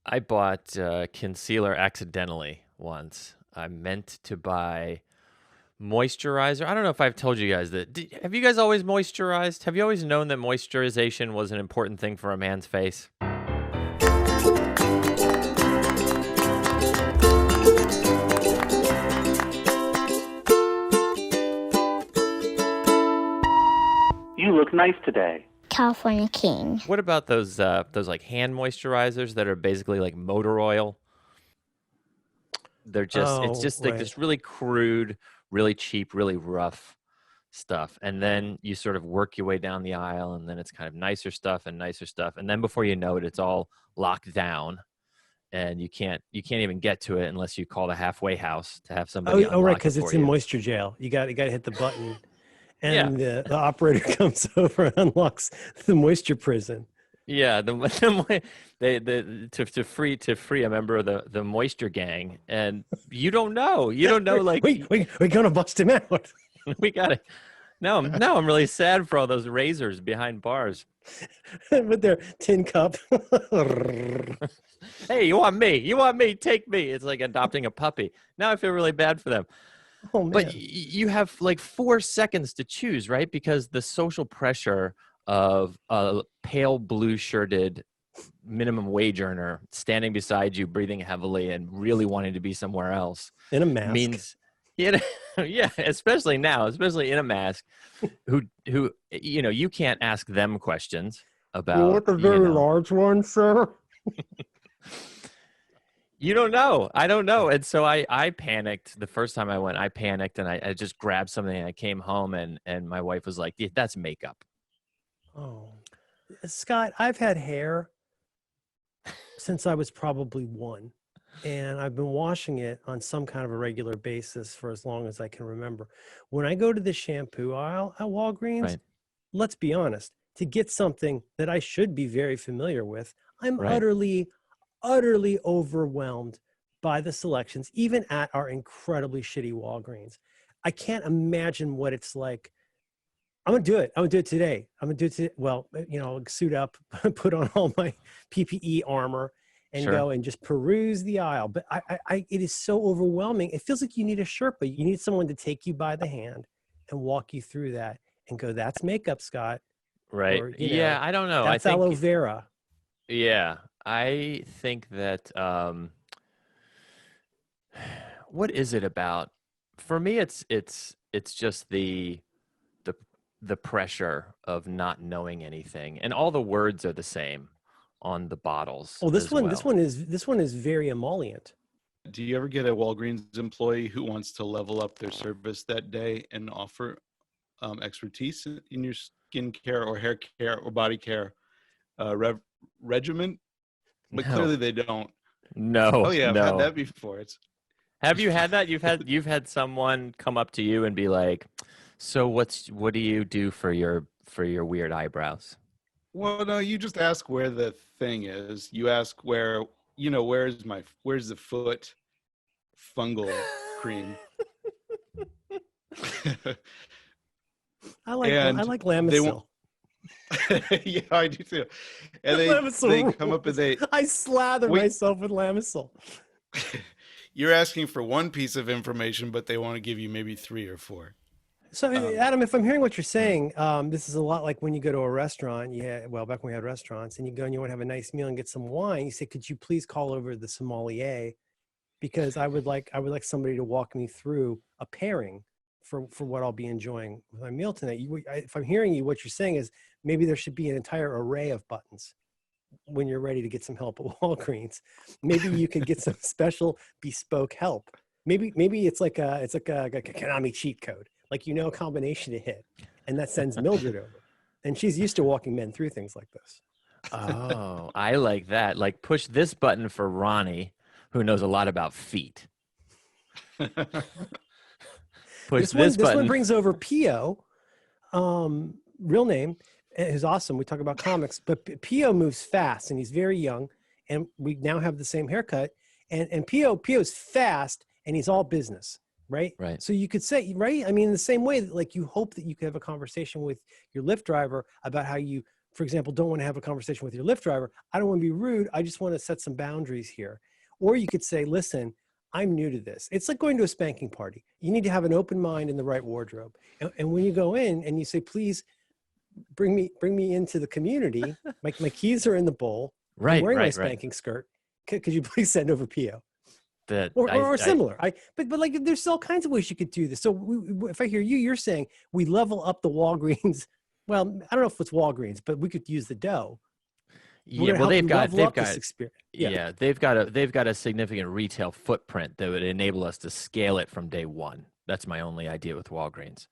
I bought concealer accidentally once. I meant to buy moisturizer. I don't know if I've told you guys that. Have you guys always moisturized? Have you always known that moisturization was an important thing for a man's face? You look nice today. California King. What about those like hand moisturizers that are basically like motor oil? They're just it's Oh, just like right. this really crude, really cheap, really rough stuff. And then you sort of work your way down the aisle, and then it's kind of nicer stuff and nicer stuff. And then before you know it, it's all locked down, and you can't even get to it unless you call the halfway house to have somebody Oh, right, unlock it because for it's in you. moisture jail. You got to hit the button, Yeah. and the operator comes over and unlocks the moisture prison. Yeah, to free a member of the moisture gang, and you don't know like We're gonna bust him out. we got it. Now I'm really sad for all those razors behind bars. With their tin cup. Hey, you want me, take me. It's like adopting a puppy. Now I feel really bad for them. Oh man. But you have like 4 seconds to choose, right? Because the social pressure of a pale blue shirted minimum wage earner standing beside you, breathing heavily and really wanting to be somewhere else In a mask. means, yeah, especially now, especially in a mask, who you can't ask them questions about. You want the very large one, sir? You don't know. I don't know. And so I panicked the first time I went. I panicked and I just grabbed something and I came home and my wife was like, "Yeah, that's makeup." Oh, Scott, I've had hair since I was probably 1, and I've been washing it on some kind of a regular basis for as long as I can remember. When I go to the shampoo aisle at Walgreens, Right. let's be honest, to get something that I should be very familiar with, I'm Right. utterly overwhelmed by the selections, even at our incredibly shitty Walgreens. I can't imagine what it's like. I'm gonna do it. I'm gonna do it today. I'm gonna do it today. Well, suit up, put on all my PPE armor, and Sure. go and just peruse the aisle. But it is so overwhelming. It feels like you need a Sherpa. You need someone to take you by the hand and walk you through that and go, "That's makeup, Scott." Right. Or, Yeah, I don't know. I "That's aloe think vera." yeah. I think that what is it about? For me it's just the pressure of not knowing anything. And all the words are the same on the bottles. Oh, this as one well. is very emollient. Do you ever get a Walgreens employee who wants to level up their service that day and offer expertise in your skincare or hair care or body care regimen? But No. clearly they don't. No. Oh yeah, I've no. had that before. Have you had that? You've had someone come up to you and be like, "So what do you do for your weird eyebrows?" Well, no, you just ask where the thing is. You ask where's the foot fungal cream. I like And Lamisil. Yeah, I do too. And Lamisil they come up rules. and I slather myself with Lamisil. You're asking for one piece of information, but they want to give you maybe 3 or 4. So, Adam, if I'm hearing what you're saying, this is a lot like when you go to a restaurant. Back when we had restaurants, and you go and you want to have a nice meal and get some wine. You say, "Could you please call over the sommelier, because I would like somebody to walk me through a pairing for what I'll be enjoying with my meal tonight." If I'm hearing you, what you're saying is maybe there should be an entire array of buttons when you're ready to get some help at Walgreens. Maybe you could get some special bespoke help. Maybe it's like a Konami cheat code. Like, a combination to hit, and that sends Mildred over. And she's used to walking men through things like this. Oh, I like that. Like, push this button for Ronnie, who knows a lot about feet. Push this This button. one brings over Pio, real name, who's awesome. We talk about comics, but Pio moves fast, and he's very young, and we now have the same haircut. And Pio's fast, and he's all business. Right. So you could say, right. I mean, in the same way that, like, you hope that you could have a conversation with your Lyft driver about how you for example, don't want to have a conversation with your Lyft driver. I don't want to be rude. I just want to set some boundaries here. Or you could say, listen, I'm new to this. It's like going to a spanking party. You need to have an open mind and the right wardrobe. And when you go in and you say, please bring me into the community. My keys are in the bowl. I'm wearing my spanking skirt. Could you please send over PO? Or similar. But like there's all kinds of ways you could do this. So if I hear you, you're saying we level up the Walgreens. Well, I don't know if it's Walgreens, but we could use the dough. Yeah, well, they've got they've got a significant retail footprint that would enable us to scale it from day one. That's my only idea with Walgreens.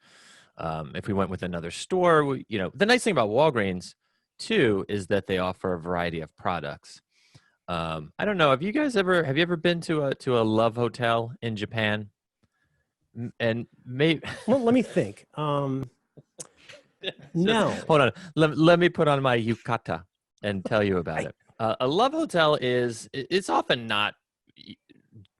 If we went with another store, the nice thing about Walgreens too is that they offer a variety of products. I don't know. Have you ever been to a Love Hotel in Japan? And maybe well, let me think. No. Hold on. Let me put on my yukata and tell you about it. A Love Hotel it's often not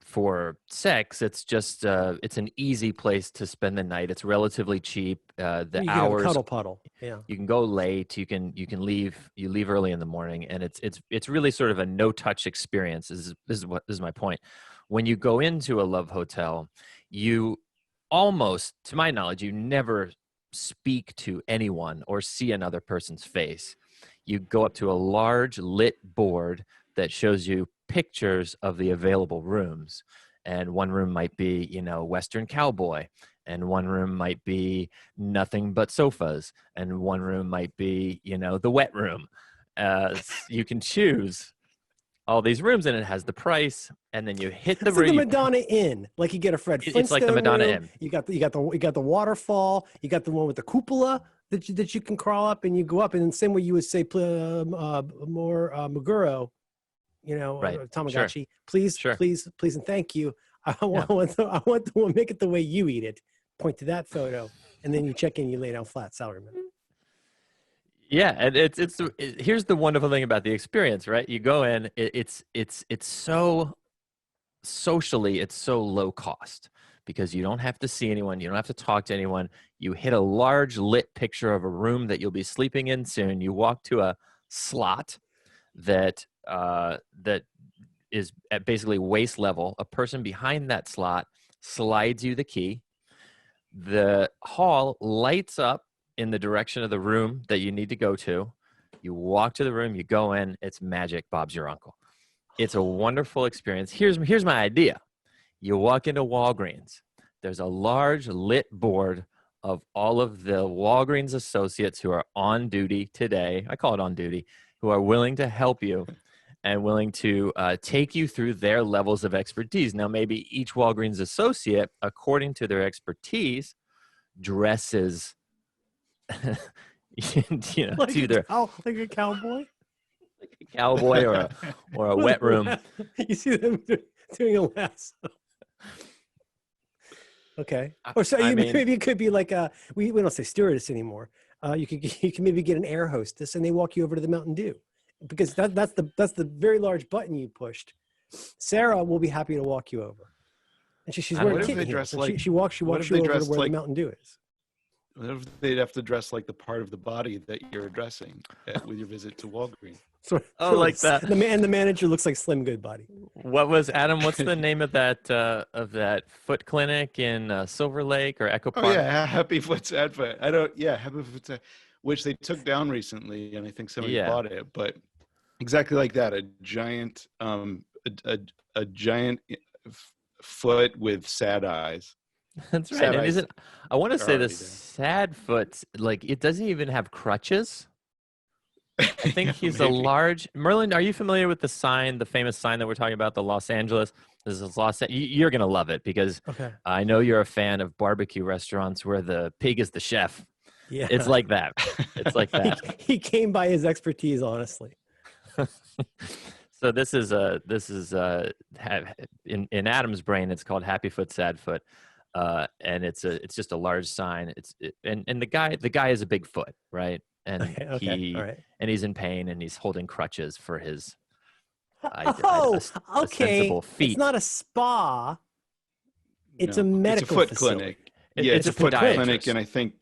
for sex. It's just it's an easy place to spend the night. It's relatively cheap. The hours cuddle puddle. Yeah. You can go late. You can leave. You leave early in the morning, and it's really sort of a no touch experience. This is my point. When you go into a Love Hotel, you almost, to my knowledge, you never speak to anyone or see another person's face. You go up to a large lit board that shows you pictures of the available rooms. And one room might be, Western cowboy. And one room might be nothing but sofas. And one room might be, the wet room. You can choose all these rooms, and it has the price. And then you hit the room. It's like the Madonna Inn. Like you get a Fred Flintstone. It's like the Madonna room. Inn. You got the waterfall. You got the one with the cupola that you can crawl up, and you go up. And in the same way you would say more Meguro, right. Tamagotchi. Sure. Please, and thank you. I want to make it the way you eat it. Point to that photo, and then you check in. You lay down flat, salaryman. Yeah, and here's the wonderful thing about the experience, right? You go in, it's so socially, it's so low cost because you don't have to see anyone, you don't have to talk to anyone. You hit a large lit picture of a room that you'll be sleeping in soon. You walk to a slot that is at basically waist level. A person behind that slot slides you the key. The hall lights up in the direction of the room that you need to go to. You walk to the room, you go in, it's magic. Bob's your uncle. It's a wonderful experience. Here's my idea. You walk into Walgreens. There's a large lit board of all of the Walgreens associates who are on duty today. I call it on duty, who are willing to help you and willing to take you through their levels of expertise. Now, maybe each Walgreens associate, according to their expertise, dresses like like a cowboy, like a cowboy or a wet room. You see them doing a lasso. Okay, or so maybe it could be like we don't say stewardess anymore. You can maybe get an air hostess, and they walk you over to the Mountain Dew, because that's the very large button you pushed. Sarah will be happy to walk you over, and she's wearing kitten heels. She walks you over to where the Mountain Dew is. What if they'd have to dress like the part of the body that you're addressing with your visit to Walgreens? Like that. The manager looks like Slim Goodbody. What was Adam? What's the name of that foot clinic in Silver Lake or Echo Park? Oh yeah, Happy Foot Sad Foot. Happy Foot Sad, which they took down recently, and I think somebody bought it. But exactly like that, a giant foot with sad eyes. That's right. And I want to say the sad foot, like it doesn't even have crutches. I think he's a large. Merlin, are you familiar with the famous sign that we're talking about, the Los Angeles? This is You're going to love it because I know you're a fan of barbecue restaurants where the pig is the chef. Yeah. It's like that. It's like that. He came by his expertise, honestly. So this is in Adam's brain, it's called Happy Foot, Sad Foot. And it's just a large sign. And the guy is a big foot, right? And and he's in pain and he's holding crutches for his sensible feet. It's not a spa. It's a medical it's a foot clinic. It's a foot clinic, and I think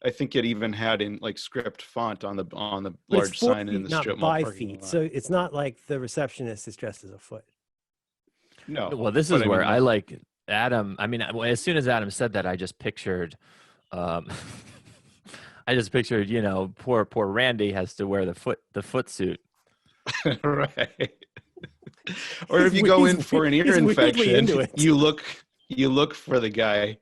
I think it even had in like script font on the But it's large 4 sign in feet, the not strip mall by parking feet. lot. So it's not like the receptionist is dressed as a foot. No, Well, this but is I where mean I like like Adam. I mean, as soon as Adam said that, I just pictured, um, I just pictured, poor Randy has to wear the foot suit. right. Or if you go in for an ear He's weirdly infection, into it. you look for the guy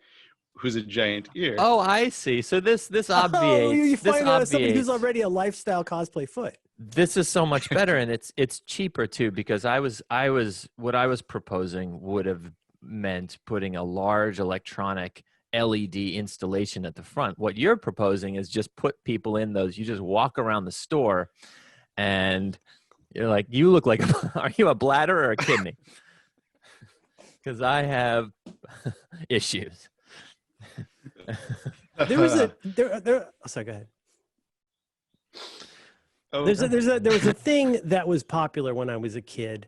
who's a giant ear. Oh, I see. So this Oh, you obviates. This find somebody who's obviates. already a lifestyle cosplay foot. This is so much better, and it's cheaper too, because what I was proposing would have meant putting a large electronic LED installation at the front. What you're proposing is just put people in those. You just walk around the store, and you're like, you look like, are you a bladder or a kidney? Because I have issues. There was a there. Oh, sorry, go ahead. Oh, There was a thing that was popular when I was a kid,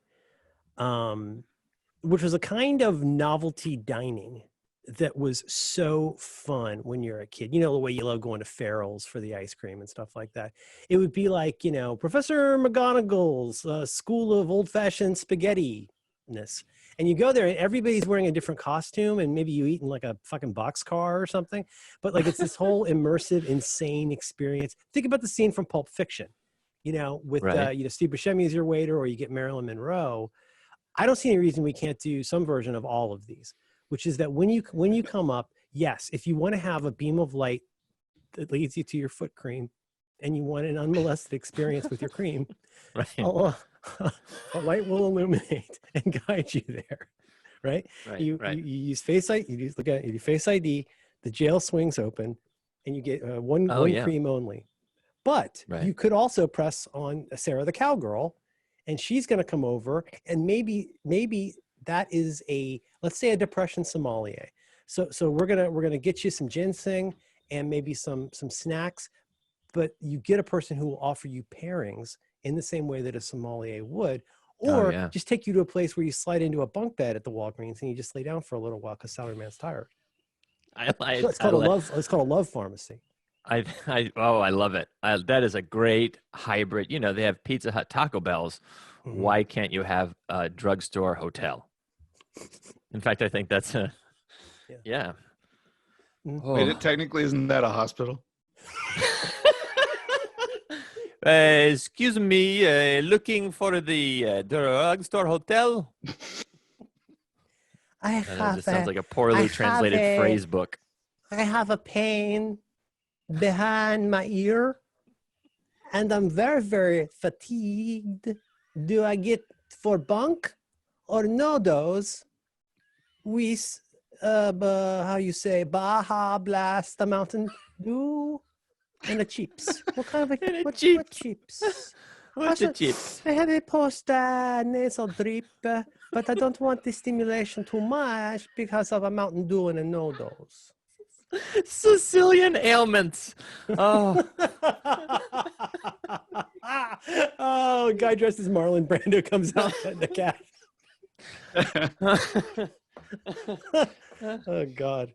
which was a kind of novelty dining that was so fun when you're a kid. You know, the way you love going to Farrell's for the ice cream and stuff like that. It would be like, Professor McGonagall's School of Old-Fashioned Spaghetti-ness. And you go there and everybody's wearing a different costume, and maybe you eat in like a fucking boxcar or something. But like it's this whole immersive, insane experience. Think about the scene from Pulp Fiction, with Right. Steve Buscemi as your waiter, or you get Marilyn Monroe. I don't see any reason we can't do some version of all of these, which is that when you come up, yes, if you want to have a beam of light that leads you to your foot cream, and you want an unmolested experience with your cream, Right. a light will illuminate and guide you there, right? Right. You Right. you use Face ID. You just look at it, you do Face ID. The jail swings open, and you get one Oh, yeah. cream only. But Right. you could also press on Sarah the cowgirl, and she's going to come over, and maybe that is let's say a depression sommelier. So we're gonna get you some ginseng and maybe some snacks, but you get a person who will offer you pairings in the same way that a sommelier would, Oh, or yeah. just take you to a place where you slide into a bunk bed at the Walgreens and you just lay down for a little while because salary man's tired. It's called a love pharmacy. I love it. That is a great hybrid. They have Pizza Hut, Taco Bells. Mhm. Why can't you have a drugstore hotel? In fact, I think that's yeah. Mhm. Oh. Wait, technically, isn't that a hospital? Excuse me, looking for the drugstore hotel? I And it have just sounds like a I poorly have translated a- phrase book. I have a pain behind my ear, and I'm very, very fatigued. Do I get for bunk or no dose with, how you say, Baja Blast, the Mountain Dew, and the chips? What kind of And a what Jeep. chips? What's the Also, chips? I had a post nasal drip, but I don't want the stimulation too much because of a Mountain Dew and a no dose. Sicilian ailments. Oh. Oh, a guy dressed as Marlon Brando comes out in the cat. Oh God!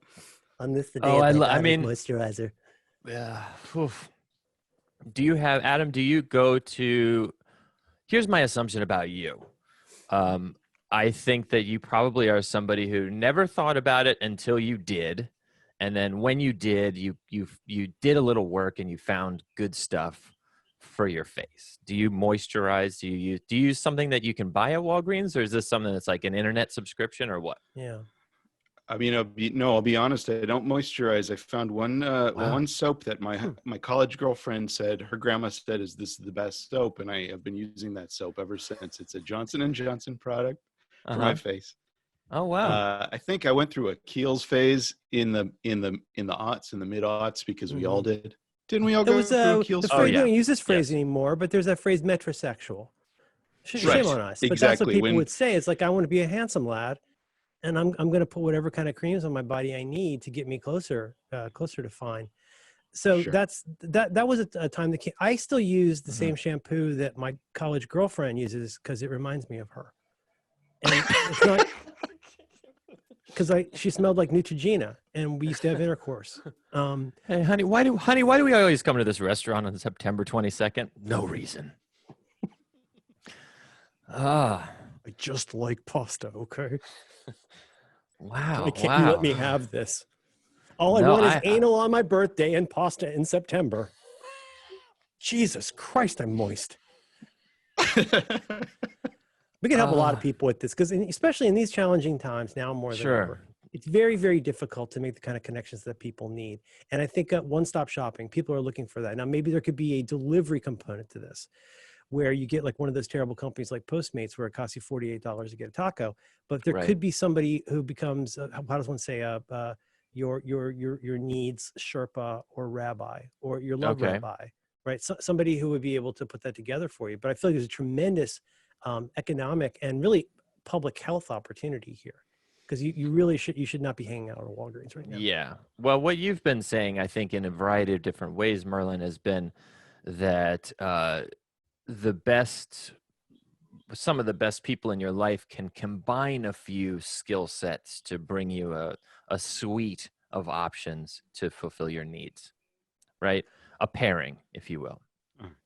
On this the day Oh, of the I mean, moisturizer. yeah. Oof. Do you have Adam? Do you go to? Here's my assumption about you. I think that you probably are somebody who never thought about it until you did, and then when you did, you did a little work and you found good stuff for your face. Do you moisturize? Do you use something that you can buy at Walgreens, or is this something that's like an internet subscription, or what? Yeah. I mean, I'll be honest. I don't moisturize. I found one soap that my college girlfriend said her grandma said this is the best soap, and I have been using that soap ever since. It's a Johnson & Johnson product for my face. Oh wow! I think I went through a Kiehl's phase in the aughts, in the mid aughts, because we all did. Didn't we all There go was through a the Kiehl's phrase. phase? We don't use this phrase Yes. anymore, but there's that phrase metrosexual. Right. Shame on us, but that's what Exactly. people would say. It's like, I want to be a handsome lad, and I'm going to put whatever kind of creams on my body I need to get me closer to fine. So Sure. that was a time that I still use the Mhm. same shampoo that my college girlfriend uses because it reminds me of her. And it's not because she smelled like Neutrogena, and we used to have intercourse. Hey, honey, why do we always come to this restaurant on September 22nd? No reason. Ah, I just like pasta. Okay, wow, why can't you wow. let me have this? All I No, want is anal on my birthday and pasta in September. Jesus Christ, I'm moist. We can help a lot of people with this because, especially in these challenging times now more than ever, it's very, very difficult to make the kind of connections that people need. And I think one-stop shopping, people are looking for that. Now, maybe there could be a delivery component to this where you get like one of those terrible companies like Postmates where it costs you $48 to get a taco. But there could be somebody who becomes, how does one say, your needs Sherpa or rabbi or your love rabbi, right? So, somebody who would be able to put that together for you. But I feel like there's a tremendous economic and really public health opportunity here, because you really should not be hanging out at Walgreens right now. Yeah. Well, what you've been saying, I think, in a variety of different ways, Merlin, has been that some of the best people in your life can combine a few skill sets to bring you a suite of options to fulfill your needs, right? A pairing, if you will.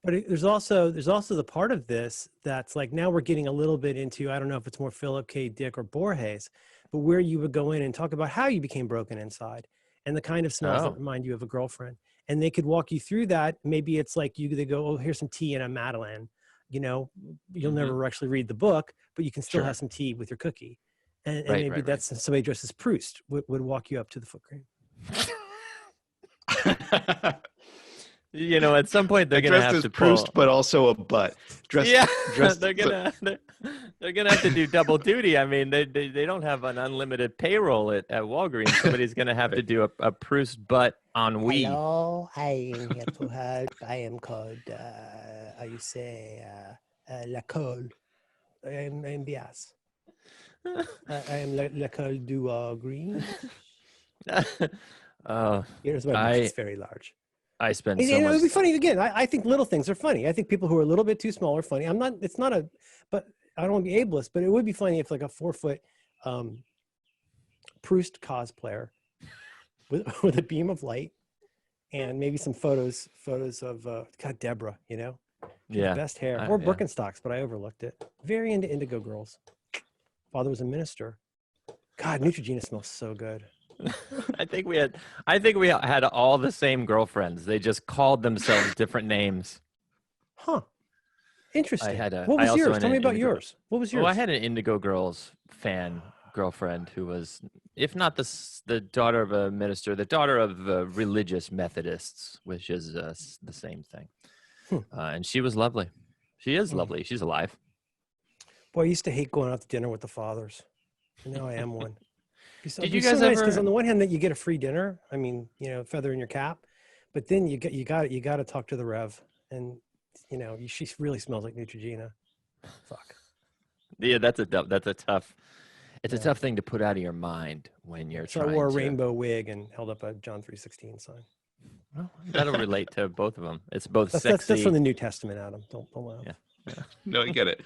But there's also the part of this that's like, now we're getting a little bit into, I don't know if it's more Philip K. Dick or Borges, but where you would go in and talk about how you became broken inside and the kind of smells that remind you of a girlfriend. And they could walk you through that. Maybe it's like they go, oh, here's some tea and a Madeleine. You know, you'll never actually read the book, but you can still have some tea with your cookie. And maybe that's somebody dressed as Proust would walk you up to the foot cream. You know, at some point they're going to have to Proust, but also a butt. Dressed, they're gonna have to do double duty. I mean, they don't have an unlimited payroll at Walgreens. Somebody's going to have to do a Proust butt on Wii. Hello, I am here to help. I am called, how you say, La Colle. I am Bias. I am La Colle du Green. Here's my butt. It's very large. I spend so much. It would be time. funny again. I think little things are funny. I think people who are a little bit too small are funny. But I don't want to be ableist, but it would be funny if like a 4-foot Proust cosplayer with a beam of light and maybe some photos of God, Deborah, you know, the best hair, or Birkenstocks, but I overlooked it. Very into indigo girls. Father was a minister. God, Neutrogena smells so good. I think we had all the same girlfriends. They just called themselves different names. Huh. Interesting. What was yours? Tell me about yours. What was yours? Well, I had an Indigo Girls fan girlfriend who was, if not the daughter of a minister, the daughter of religious Methodists, which is the same thing. And she was lovely. She is lovely. She's alive. Boy, I used to hate going out to dinner with the fathers. And now I am one. Did you guys ever? Because on the one hand, that you get a free dinner. I mean, you know, feather in your cap. But then you got to talk to the Rev, and you know, she really smells like Neutrogena. Fuck. Yeah, that's a tough. It's a tough thing to put out of your mind when you're trying. I wore a rainbow wig and held up a John 3:16 sign. Well, that'll relate to both of them. It's both sexy. That's from the New Testament, Adam. Don't laugh. Yeah. No, I get it.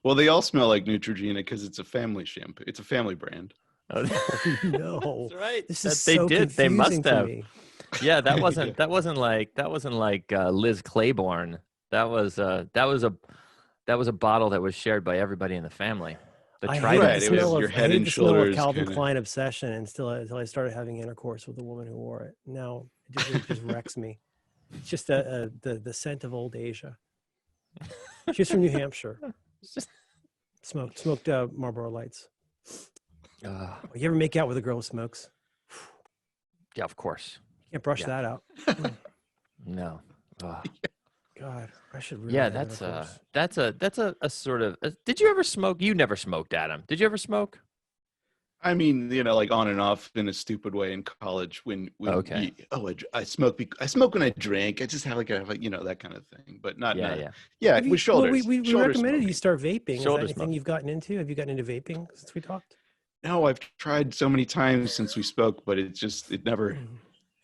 Well, they all smell like Neutrogena because it's a family shampoo. It's a family brand. Oh, no, that's right. This is they so did. They must have. Yeah, that wasn't. Yeah. That wasn't like Liz Claiborne. That was a bottle that was shared by everybody in the family. I hated it was your Head and Shoulders Calvin Klein obsession until I started having intercourse with a woman who wore it. Now it just wrecks me. It's just the scent of old Asia. She's from New Hampshire. Smoked Marlboro Lights. You ever make out with a girl who smokes? Yeah, of course. Can't brush that out. No. God, I should really. Yeah, that's a sort of. Did you ever smoke? You never smoked, Adam. Did you ever smoke? I mean, you know, like on and off in a stupid way in college when I smoke. I smoke when I drink. I just have you know, that kind of thing, but not. Yeah. With shoulders. We recommended you start vaping. Is that anything smoking. you've gotten into? Have you gotten into vaping since we talked? No, I've tried so many times since we spoke, but it never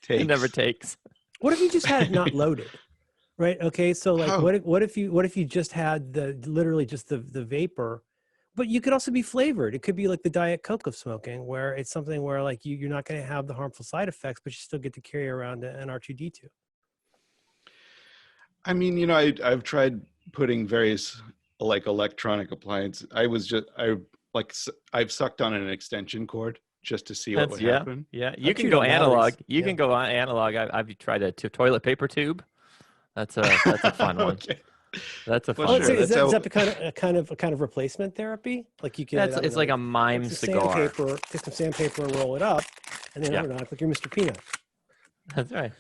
takes. It never takes. What if you just had it not loaded? Right. Okay. So like, what if you just had literally just the vapor But you could also be flavored. It could be like the Diet Coke of smoking, where it's something where like you're not going to have the harmful side effects, but you still get to carry around an R2D2. I mean, I've tried putting various like electronic appliances. I've sucked on an extension cord just to see what would happen. Yeah. You I'd can chew go on analog. batteries. You can go on analog. I've tried a toilet paper tube. That's a fun one. Okay. That's a Well, fun Oh, sure, one. is that's that a kind of replacement therapy? Like you could, I don't It's know, like a take mime some cigar. take some sandpaper and roll it up, and then I don't know, like you're Mr. Peanut. That's right.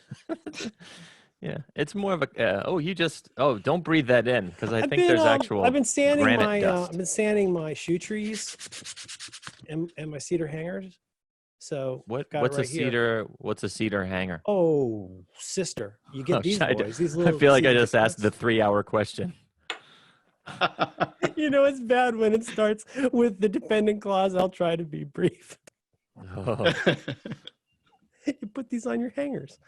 Yeah, it's more of a. Don't breathe that in because I think there's actual I've been sanding granite dust. I've been sanding my shoe trees and my cedar hangers. So What's a cedar? What's a cedar hanger? Oh, sister, you get these I boys. These I little. feel like I cedar just asked the dicklets. 3-hour question. It's bad when it starts with the dependent clause. I'll try to be brief. Oh, You put these on your hangers,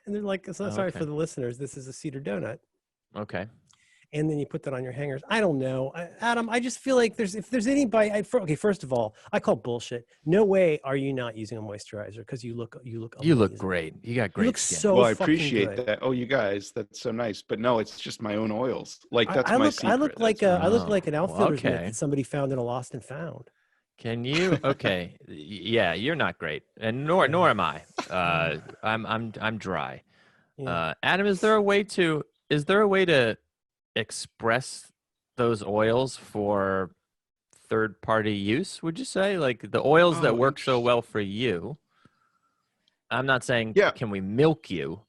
and they're like, so sorry okay. for the listeners. This is a cedar donut. Okay. And then you put that on your hangers. I don't know, Adam. I just feel like if there's anybody. Okay, first of all, I call bullshit. No way are you not using a moisturizer because you look amazing. Great. You got You great look skin. so Well, I fucking appreciate good. that. Oh, you guys, that's so nice. But no, it's just my own oils. Like that's I my look secret. I look like That's I look Oh, like an well, outfielder's mitt okay. that somebody found in a lost and found. Can you? Okay. Yeah, you're not great, and nor am I. I'm dry. Yeah. Adam, is there a way to express those oils for third-party use? Would you say like the oils that work so well for you? I'm not saying Yeah. can we milk you?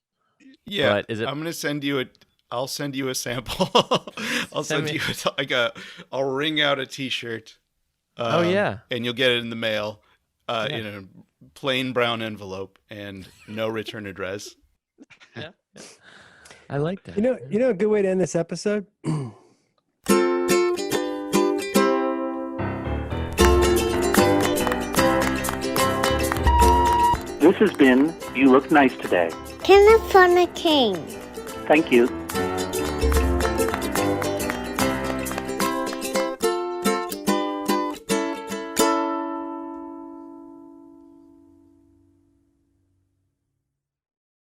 Yeah, But is it? I'm gonna send you I'll send you a sample. I'll Send send me- you I'll ring out a T-shirt. Oh, yeah. and you'll get it in the mail, Yeah. in a plain brown envelope and no return address. Yeah. I like that. You know a good way to end this episode? This has been You Look Nice Today. Telephone King. Thank you.